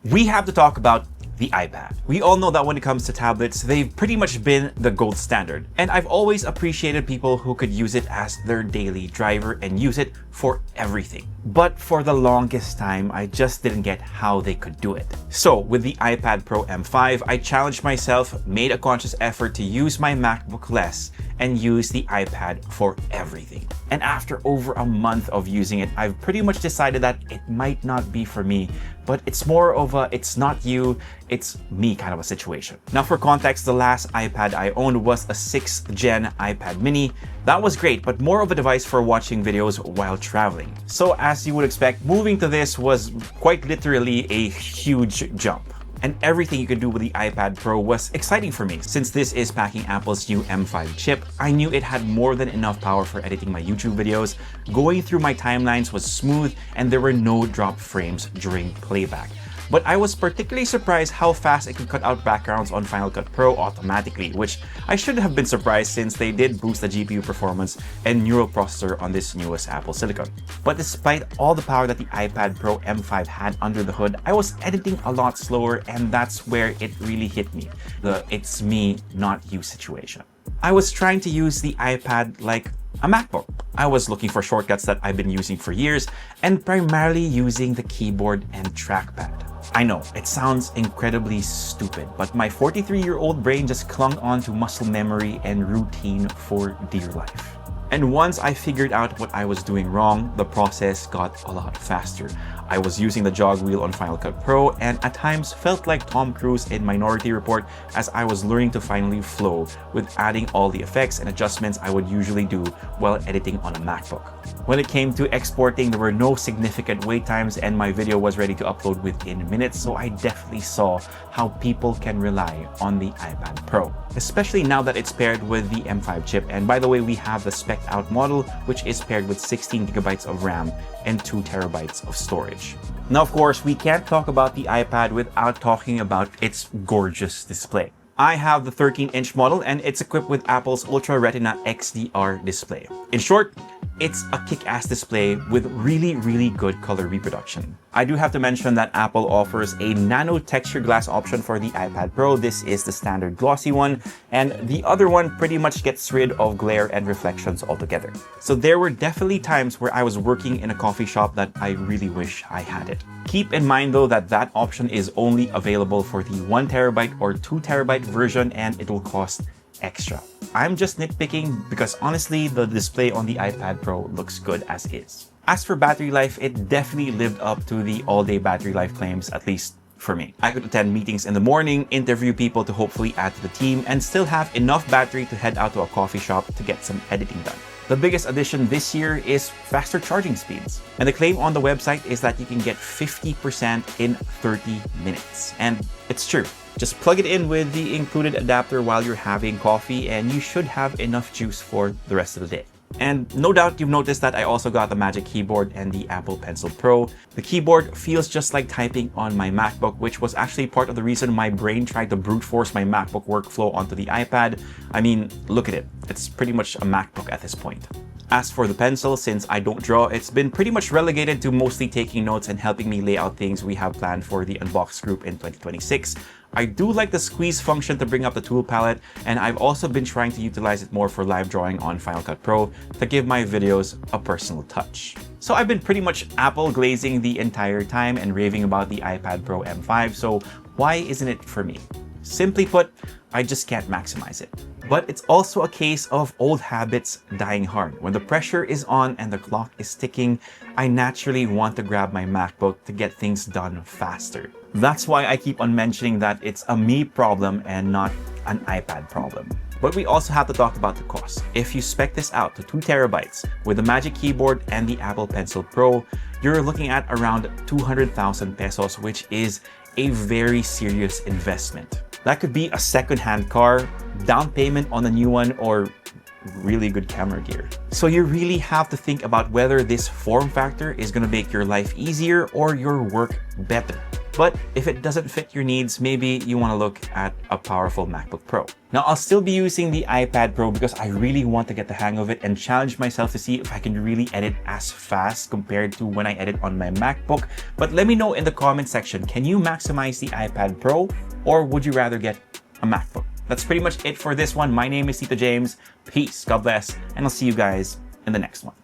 we have to talk about the iPad. We all know that when it comes to tablets, they've pretty much been the gold standard. And I've always appreciated people who could use it as their daily driver and use it for everything. But for the longest time, I just didn't get how they could do it. So with the iPad Pro M5, I challenged myself, made a conscious effort to use my MacBook less and use the iPad for everything. And after over a month of using it, I've pretty much decided that it might not be for me, but it's more of a it's not you, it's me kind of a situation. Now for context, the last iPad I owned was a 6th gen iPad mini. That was great, but more of a device for watching videos while traveling. So as you would expect, moving to this was quite literally a huge jump. And everything you could do with the iPad Pro was exciting for me. Since this is packing Apple's new M5 chip, I knew it had more than enough power for editing my YouTube videos. Going through my timelines was smooth and there were no drop frames during playback. But I was particularly surprised how fast it could cut out backgrounds on Final Cut Pro automatically, which I should have been surprised since they did boost the GPU performance and neural processor on this newest Apple silicon. But despite all the power that the iPad Pro M5 had under the hood, I was editing a lot slower, and that's where it really hit me, the it's me, not you situation. I was trying to use the iPad like a MacBook. I was looking for shortcuts that I've been using for years and primarily using the keyboard and trackpad. I know, it sounds incredibly stupid, but my 43-year-old brain just clung on to muscle memory and routine for dear life. And once I figured out what I was doing wrong, the process got a lot faster. I was using the jog wheel on Final Cut Pro and at times felt like Tom Cruise in Minority Report as I was learning to finally flow with adding all the effects and adjustments I would usually do while editing on a MacBook. When it came to exporting, there were no significant wait times and my video was ready to upload within minutes, so I definitely saw how people can rely on the iPad Pro, especially now that it's paired with the M5 chip. And by the way, we have the spec'd out model, which is paired with 16 gigabytes of RAM and 2 terabytes of storage. Now, of course, we can't talk about the iPad without talking about its gorgeous display. I have the 13-inch model and it's equipped with Apple's Ultra Retina XDR display. In short, it's a kick-ass display with really good color reproduction. I do have to mention that Apple offers a nano texture glass option for the iPad Pro. This is the standard glossy one, and the other one pretty much gets rid of glare and reflections altogether. So there were definitely times where I was working in a coffee shop that I really wish I had it. Keep in mind though that that option is only available for the 1 terabyte or 2 terabyte version and it will cost extra. I'm just nitpicking because honestly, the display on the iPad Pro looks good as is. As for battery life, it definitely lived up to the all-day battery life claims, at least for me. I could attend meetings in the morning, interview people to hopefully add to the team, and still have enough battery to head out to a coffee shop to get some editing done. The biggest addition this year is faster charging speeds. And the claim on the website is that you can get 50% in 30 minutes. And it's true. Just plug it in with the included adapter while you're having coffee and you should have enough juice for the rest of the day. And no doubt you've noticed that I also got the Magic Keyboard and the Apple Pencil Pro. The keyboard feels just like typing on my MacBook, which was actually part of the reason my brain tried to brute force my MacBook workflow onto the iPad. I mean, look at it. It's pretty much a MacBook at this point. As for the pencil, since I don't draw, it's been pretty much relegated to mostly taking notes and helping me lay out things we have planned for the Unbox group in 2026. I do like the squeeze function to bring up the tool palette, and I've also been trying to utilize it more for live drawing on Final Cut Pro to give my videos a personal touch. So I've been pretty much Apple glazing the entire time and raving about the iPad Pro M5, so why isn't it for me? Simply put, I just can't maximize it. But it's also a case of old habits dying hard. When the pressure is on and the clock is ticking, I naturally want to grab my MacBook to get things done faster. That's why I keep on mentioning that it's a me problem and not an iPad problem. But we also have to talk about the cost. If you spec this out to 2 terabytes with the Magic Keyboard and the Apple Pencil Pro, you're looking at around 200,000 pesos, which is a very serious investment. That could be a second-hand car, down payment on a new one, or really good camera gear. So you really have to think about whether this form factor is going to make your life easier or your work better. But if it doesn't fit your needs, maybe you want to look at a powerful MacBook Pro. Now, I'll still be using the iPad Pro because I really want to get the hang of it and challenge myself to see if I can really edit as fast compared to when I edit on my MacBook. But let me know in the comment section, can you maximize the iPad Pro or would you rather get a MacBook? That's pretty much it for this one. My name is Tito James. Peace, God bless, and I'll see you guys in the next one.